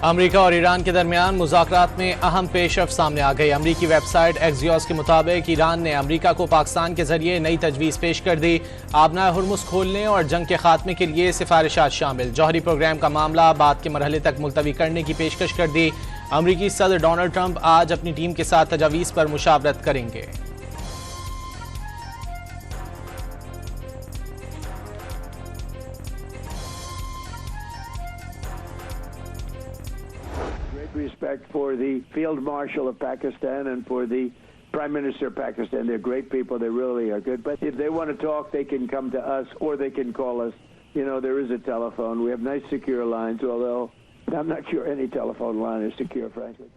America और Iran के दरमियान मुज़ाकरात में अहम पेशरफ्त सामने आ गई। अमेरिकी वेबसाइट एक्सियोस के मुताबिक ईरान ने अमेरिका को पाकिस्तान के जरिए नई तजवीज़ पेश कर दी। आबना हुर्मुज़ खोलने और जंग के खात्मे के लिए सिफारिशात शामिल। जौहरी प्रोग्राम का मामला बाद के मरहले तक मुलतवी करने की पेशकश कर दी। अमेरिकी सदर डोनाल्ड ट्रंप आज अपनी टीम के साथ तजावीज़ पर मुशावरत करेंगे। Respect for the Field Marshal of Pakistan and for the Prime Minister of Pakistan. They're great people. They really are good. But if they want to talk, they can come to us or they can call us. You know, there is a telephone. We have nice secure lines, although I'm not sure any telephone line is secure, frankly.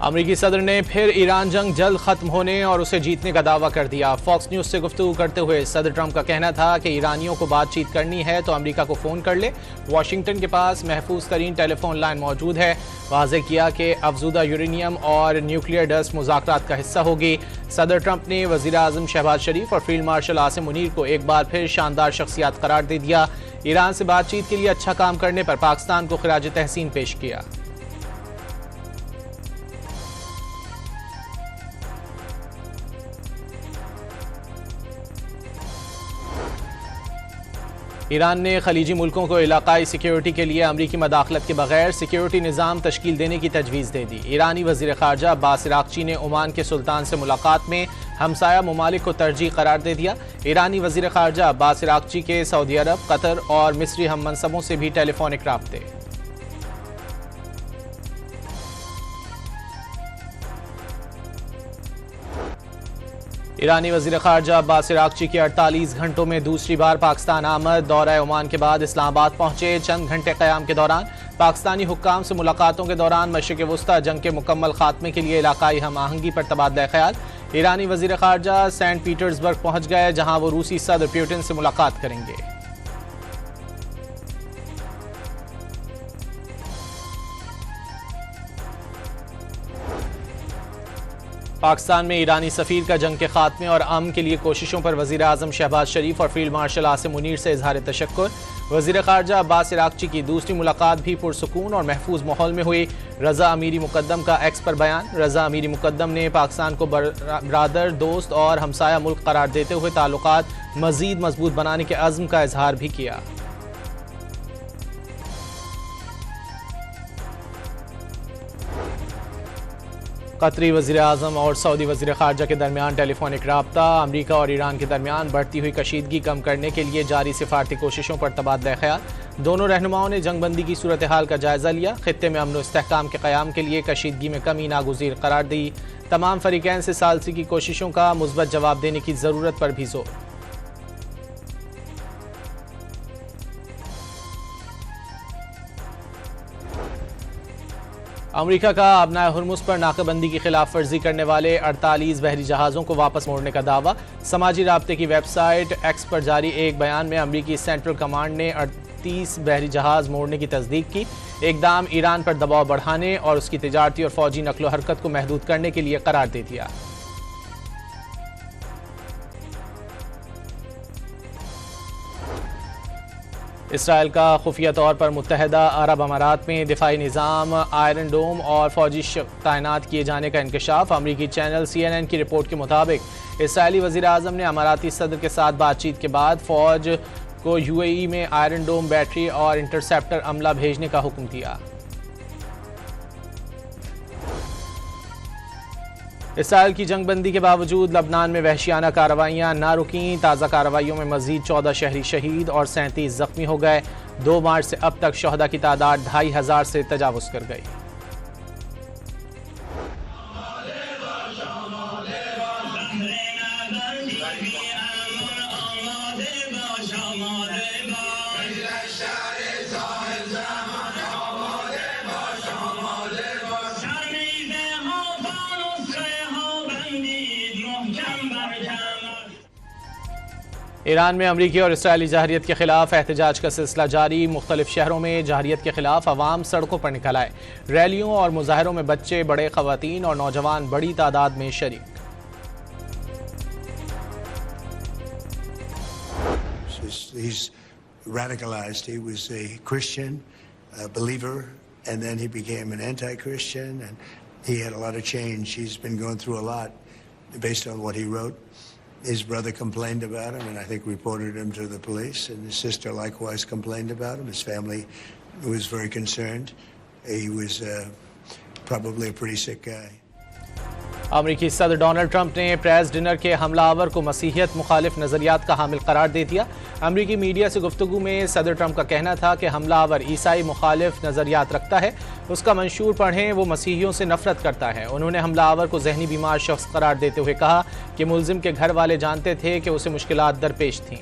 अमेरिकी सदर ने फिर Iran जंग जल्द खत्म होने और उसे जीतने का दावा कर दिया। फॉक्स न्यूज से गुफ्तगू करते हुए सदर ट्रंप का कहना था कि ईरानियों को बातचीत करनी है तो अमेरिका को फ़ोन कर ले। वाशिंगटन के पास महफूज तरीन टेलीफोन लाइन मौजूद है। वाज़े किया कि अफजूदा यूरेनियम और न्यूक्लियर डस्ट मुज़ाकरात का हिस्सा होगी। सदर ट्रंप ने वज़ीर आज़म शहबाज शरीफ और फील्ड मार्शल आसिम मुनीर को एक बार फिर शानदार शख्सियात करार दे दिया। ईरान से बातचीत के लिए अच्छा काम करने पर पाकिस्तान को खिराज तहसीन पेश किया। ईरान ने खलीजी मुल्कों को इलाकाई सिक्योरिटी के लिए अमरीकी मदाखलत के बगैर सिक्योरिटी निज़ाम तश्कील देने की तजवीज़ दे दी। ईरानी वज़ीर ख़ारजा अब्बास इराक़ची ने ओमान के सुल्तान से मुलाकात में हमसाया ममालिक को तरजीह करार दे दिया। ईरानी वज़ीर ख़ारजा अब्बास इराक़ची के सऊदी अरब, कतर और मिस्री हम मनसबों से भी टेलीफोनिक राब्ते। ईरानी वज़ीर ख़ारजा अब्बास इराक़ची की 48 घंटों में दूसरी बार पाकिस्तान आमद। दौरा ओमान के बाद इस्लामाबाद पहुंचे। चंद घंटे क़याम के दौरान पाकिस्तानी हुक्काम से मुलाकातों के दौरान मशरिक़ वुस्ता जंग के मुकम्मल खात्मे के लिए इलाकाई हम आहंगी पर तबादला ख्याल। ईरानी वज़ीर ख़ारजा सेंट पीटर्सबर्ग पहुंच गए, जहां वो रूसी सदर पुतिन से मुलाकात करेंगे। पाकिस्तान में ईरानी सफ़ीर का जंग के खात्मे और अमन के लिए कोशिशों पर वज़ीर आज़म शहबाज शरीफ और फील्ड मार्शल आसिम मुनीर से इजहार तशक्कुर। वज़ीर ख़ारजा अब्बास इराक़ची की दूसरी मुलाकात भी पुरसुकून और महफूज माहौल में हुई। रज़ा अमीरी मुक़द्दम का एक्स पर बयान। रज़ा अमीरी मुक़द्दम ने पाकिस्तान को बरादर, दोस्त और हमसाया मुल्क करार देते हुए ताल्लुकात मज़ीद मजबूत बनाने के अज़्म का इजहार भी किया। कतरी वज़ीर आज़म और सऊदी वज़ीर ख़ारजा के दरमियान टेलीफोनिक राब्ता। अमरीका और ईरान के दरमियान बढ़ती हुई कशीदगी कम करने के लिए जारी सिफारती कोशिशों पर तबादला ख्याल। दोनों रहनुमाओं ने जंगबंदी की सूरत हाल का जायज़ा लिया। खित्ते में अमन व इस्तेहकाम के क़याम के लिए कशीदगी में कमी नागुज़ीर करार दी। तमाम फ़रीक़ैन से सालसी की कोशिशों का मुस्बत जवाब देने की ज़रूरत पर भी जोर। अमेरिका का आबना हुर्मुज़ पर नाकाबंदी की खिलाफ वर्जी करने वाले 48 बहरी जहाज़ों को वापस मोड़ने का दावा। समाजी राब्ते की वेबसाइट एक्स पर जारी एक बयान में अमेरिकी सेंट्रल कमांड ने 38 बहरी जहाज़ मोड़ने की तस्दीक की। इक़दाम ईरान पर दबाव बढ़ाने और उसकी तिजारती और फौजी नकलो हरकत को महदूद करने के लिए करार दे दिया। इसराइल का खुफिया तौर पर मुत्तहदा अरब अमारात में दिफाई निज़ाम, आयरन डोम और फौजी तैनात किए जाने का इंकशाफ। अमरीकी चैनल CNN की रिपोर्ट के मुताबिक इसराइली वज़ीर आज़म ने अमाराती सदर के साथ बातचीत के बाद फ़ौज को UAE में आयरन डोम बैटरी और इंटरसेप्टर अमला भेजने का हुक्म दिया। इसराइल की जंगबंदी के बावजूद लबनान में वहशियाना कार्रवाइयाँ ना रुकीं। ताज़ा कार्रवाइयों में मज़ीद 14 शहरी शहीद और 37 ज़ख्मी हो गए। 2 मार्च से अब तक शहदा की तादाद 2500 से तजावुज़ कर गई। ईरान में अमरीकी और इसराइली जहरियत के खिलाफ एहतजाज का सिलसिला जारी। मुख्तलिफ शहरों में जहरियत के खिलाफ अवाम सड़कों पर निकल आए। रैलियों और मुजाहरों में बच्चे, बड़े, खवातीन और नौजवान बड़ी तादाद में शरीक। He's radicalized. He was a Christian believer, and then he became an anti-Christian, and he had a lot of change. He's been going through a lot based on what he wrote. His brother complained about him, and I think reported him to the police, and his sister likewise complained about him. His family was very concerned. He was probably a pretty sick guy. अमरीकी सदर Donald Trump ने press dinner के हमलावर को मसीहियत मुखालिफ नजरियात का हामिल करार दे दिया। अमरीकी मीडिया से गुफ्तगू में सदर ट्रंप का कहना था कि हमलावर ईसाई मुखालिफ नजरियात रखता है, उसका मंशूर पढ़ें, वो मसीहियों से नफरत करता है। उन्होंने हमलावर को जहनी बीमार शख्स करार देते हुए कहा कि मुलजिम के घर वाले जानते थे कि उसे मुश्किलात दरपेश थीं।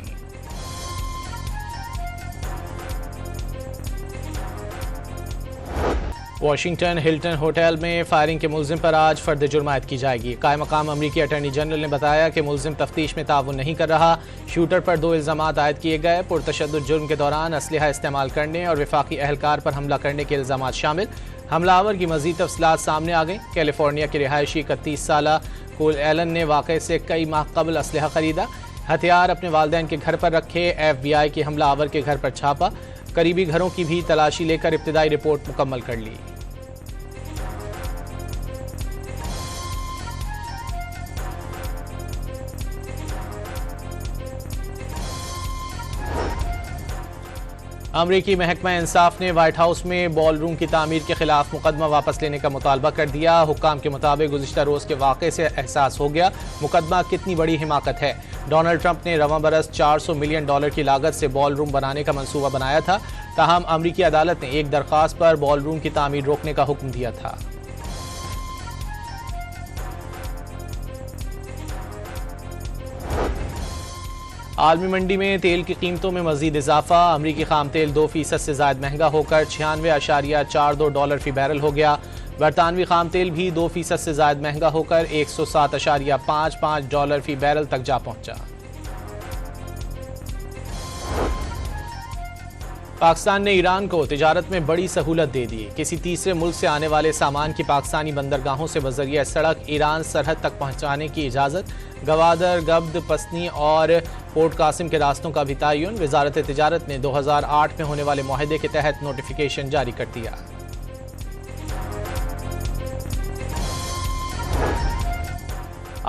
वाशिंगटन हिल्टन होटल में फायरिंग के मुलजिम पर आज फर्द जुर्म आयद की जाएगी। कायम मकाम अमरीकी अटॉर्नी जनरल ने बताया कि मुलजिम तफ्तीश में ताउन नहीं कर रहा। शूटर पर 2 इल्ज़ामात आयद किए गए। पुरतशद्दुद जुर्म के दौरान असलहा इस्तेमाल करने और वफाकी अहलकार पर हमला करने के इल्ज़ामात शामिल। हमलावर की मज़ीद तफसीलात सामने आ गई। कैलिफोर्निया के रिहायशी 31 साला कोल एलन ने वाक़े से कई माह कबल असलहा खरीदा। हथियार अपने वालिदैन के घर पर रखे। FBI के हमलावर के घर पर छापा। करीबी घरों की भी तलाशी लेकर इब्तिदाई रिपोर्ट मुकम्मल कर ली। अमरीकी महकमा इंसाफ ने व्हाइट हाउस में बॉल रूम की तामीर के खिलाफ मुकदमा वापस लेने का मुतालबा कर दिया। हुक्काम के मुताबिक गुज़िश्ता रोज़ के वाक़े से एहसास हो गया मुकदमा कितनी बड़ी हिमाकत है। डोनाल्ड ट्रंप ने रवां बरस $400 मिलियन की लागत से बॉल रूम बनाने का मंसूबा बनाया था। ताहम अमरीकी अदालत ने एक दरख्वास्त पर बॉल रूम की तामीर रोकने का हुक्म दिया था। आलमी मंडी में तेल की कीमतों में मजीद इजाफा। अमरीकी खाम तेल 2% से ज़ायद महंगा होकर $96.42 फी बैरल हो गया। बरतानवी खाम तेल भी 2% से ज़ायद महंगा होकर $107.55 फी बैरल तक जा पहुंचा। पाकिस्तान ने ईरान को तिजारत में बड़ी सहूलत दे दी। किसी तीसरे मुल्क से आने वाले सामान की पाकिस्तानी बंदरगाहों से बजरिया सड़क ईरान सरहद तक पहुंचाने की इजाज़त। गवादर, गब्द, पसनी और पोर्ट कासिम के रास्तों का भी तयन। वजारत तिजारत ने 2008 में होने वाले मुआहदे के तहत नोटिफिकेशन जारी कर दिया।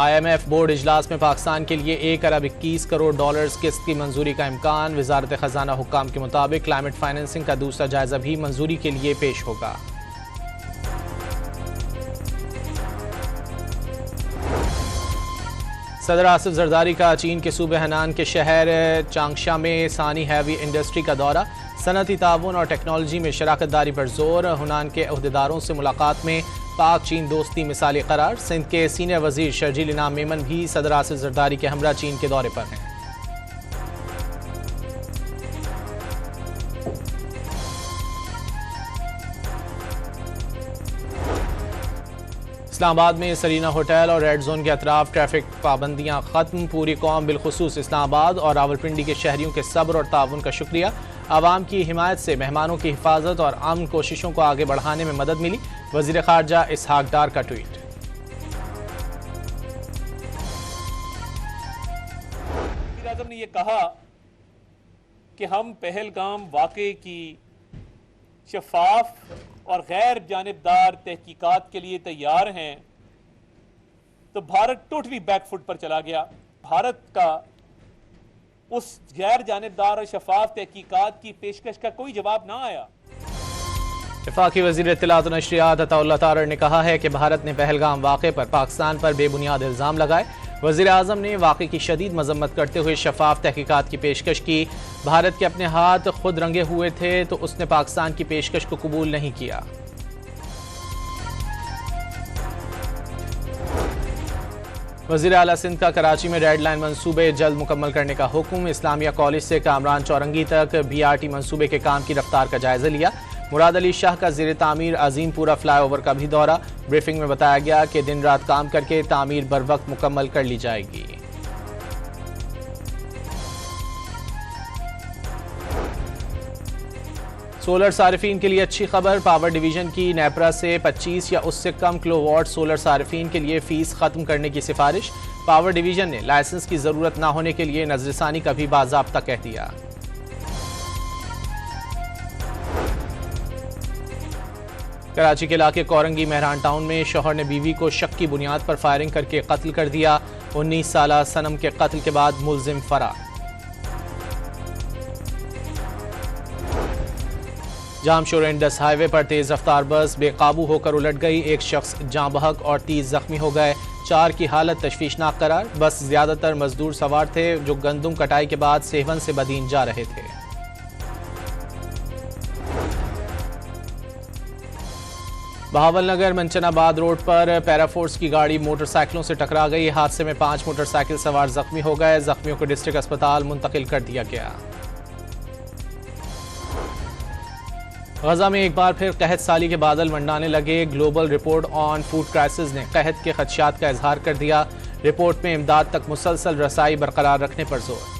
IMF बोर्ड इजलास में पाकिस्तान के लिए $1 अरब 21 करोड़ किस्त की मंजूरी का इम्कान। वजारत खजाना हुक्काम के मुताबिक क्लाइमेट फाइनेंसिंग का दूसरा जायजा भी मंजूरी के लिए पेश होगा। सदर आसिफ जरदारी का चीन के सूबे हनान के शहर चांगशा में सानी हैवी इंडस्ट्री का दौरा। सनती ताउन और टेक्नोलॉजी में शराकत दारी पर जोर। हुनान के अहदेदारों से मुलाकात में पाक चीन दोस्ती मिसाली करार। सिंध के सीनियर वजीर शर्जील इनाम मेमन भी सदर आसिफ जरदारी के हमरा चीन के दौरे पर हैं। इस्लामाबाद में सरीना होटल और रेड जोन के अतराफ ट्रैफिक पाबंदियां खत्म। पूरी कौम बिलखुसूस इस्लामाबाद और रावलपिंडी के शहरियों के सब्र और ताउन का शुक्रिया। आवाम की हिमायत से मेहमानों की हिफाजत और अमन कोशिशों को आगे बढ़ाने में मदद मिली। वजीर खारजा इसहाक डार का ट्वीट। आज़म ने यह कहा कि हम पहलगाम वाक़े की शफाफ और गैर जानिबदार तहकीकात के लिए तैयार हैं, तो भारत टोटली बैकफुट पर चला गया। भारत का उस गैर जानिबदार और शफाफ तहकीकात की पेशकश का कोई जवाब ना आया। वफाकी वज़ीर इत्तलात और नशरियात अताउल्लाह तारर ने कहा है कि भारत ने पहलगाम वाक़े पर पाकिस्तान पर बेबुनियाद इल्ज़ाम लगाए। वज़ीर आज़म ने वाक़े की शदीद मजम्मत करते हुए शफाफ तहकीकात की पेशकश की। भारत के अपने हाथ खुद रंगे हुए थे तो उसने पाकिस्तान की पेशकश को कबूल नहीं किया। वज़ीर आला सिंध का कराची में रेड लाइन मंसूबे जल्द मुकम्मल करने का हुक्म। इस्लामिया कॉलेज से कामरान चौरंगी तक BRT मंसूबे के काम की रफ्तार का जायजा लिया। मुराद अली शाह का ज़ेर तामीर अजीमपुरा फ्लाईओवर का भी दौरा। ब्रीफिंग में बताया गया कि दिन रात काम करके तामीर बर वक्त मुकम्मल कर ली जाएगी। सोलर सारिफीन के लिए अच्छी खबर। पावर डिवीजन की नेपरा से 25 या उससे कम किलोवाट सोलर सारिफीन के लिए फीस खत्म करने की सिफारिश। पावर डिवीजन ने लाइसेंस की जरूरत न होने के लिए नजरसानी का भी बाज़ाब्ता कह दिया। कराची के इलाके कोरंगी मेहरान टाउन में शौहर ने बीवी को शक की बुनियाद पर फायरिंग करके कत्ल कर दिया। 19 साला सनम के कत्ल के बाद मुलजिम फरार। जामशोर इंडस हाईवे पर तेज रफ्तार बस बेकाबू होकर उलट गई। एक शख्स जाँ बहक और 30 जख्मी हो गए। 4 की हालत तशवीशनाक करार। बस ज्यादातर मजदूर सवार थे जो गंदुम कटाई के बाद सेवन से बदीन जा रहे थे। बहावलनगर मंचनाबाद रोड पर पैराफोर्स की गाड़ी मोटरसाइकिलों से टकरा गई। हादसे में 5 मोटरसाइकिल सवार जख्मी हो गए। जख्मियों को डिस्ट्रिक्ट अस्पताल मुंतकिल कर दिया गया। गजा में एक बार फिर कहत साली के बादल मंडाने लगे। Global report on food crisis ने कहत के खदशात का इजहार कर दिया। रिपोर्ट में इमदाद तक मुसलसल रसाई बरकरार रखने पर जोर।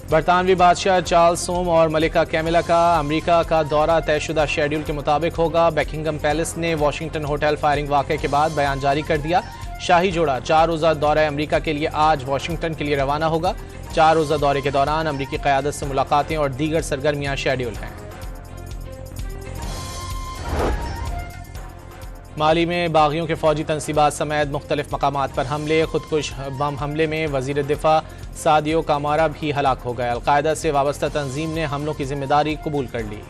बरतानवी बादशाह चार्ल्स सोम और मलिका कैमिला का अमेरिका का दौरा तयशुदा शेड्यूल के मुताबिक होगा। बकिंगम पैलेस ने वाशिंगटन होटल फायरिंग वाक़े के बाद बयान जारी कर दिया। शाही जोड़ा 4 रोज़ा दौरा अमेरिका के लिए आज वाशिंगटन के लिए रवाना होगा। 4 रोज़ा दौरे के दौरान अमेरिकी क़यादत से मुलाकातें और दीगर सरगर्मियां शेड्यूल हैं। माली में बागियों के फौजी तनसीबात समेत मुख्तलिफ मकामात पर हमले। खुदकुश बम हमले में वजीर दिफा सादियो कामारा भी हलाक हो गए। अलकायदा से वाबस्ता तंजीम ने हमलों की जिम्मेदारी कबूल कर ली।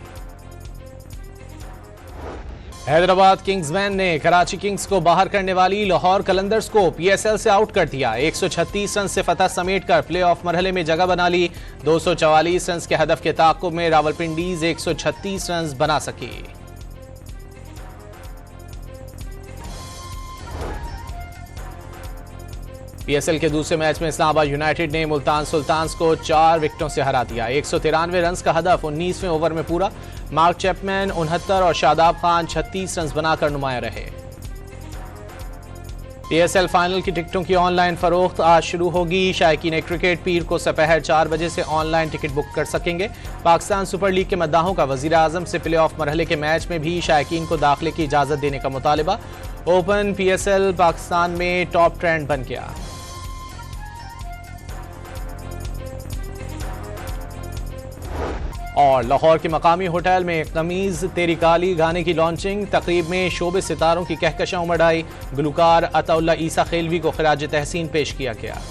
हैदराबाद किंग्स वैन ने कराची किंग्स को बाहर करने वाली लाहौर कलंदर्स को PSL से आउट कर दिया। 136 रन से फतह समेटकर प्लेऑफ मरहले में जगह बना ली। 244 रन के हदफ के ताक़ुब में रावलपिंडीज 136 रन बना सकी। PSL के दूसरे मैच में इस्लामाबाद यूनाइटेड ने मुल्तान सुल्तान्स को 4 विकेटों से हरा दिया। 193 रन का हदफ 19वें ओवर में पूरा। मार्क चैपमैन 69 और शादाब खान 36 रन बनाकर नुमाया रहे। PSL फाइनल की टिकटों की ऑनलाइन फरोख्त आज शुरू होगी। शायकीन क्रिकेट पीर को दोपहर 4 बजे से ऑनलाइन टिकट बुक कर सकेंगे। पाकिस्तान सुपर लीग के मद्दाहों का वजीर आजम से प्ले ऑफ मरहले के मैच में भी शायकीन को दाखिले की इजाजत देने का मुतालबा। ओपन PSL पाकिस्तान में टॉप ट्रेंड बन गया। और लाहौर के मकामी होटल में कमीज तेरी काली गाने की लॉन्चिंग। तकरीब में शोबे सितारों की कहकशां उमड़ आई। गुलकार अताउल्ला ईसा खेलवी को खिराज तहसीन पेश किया गया।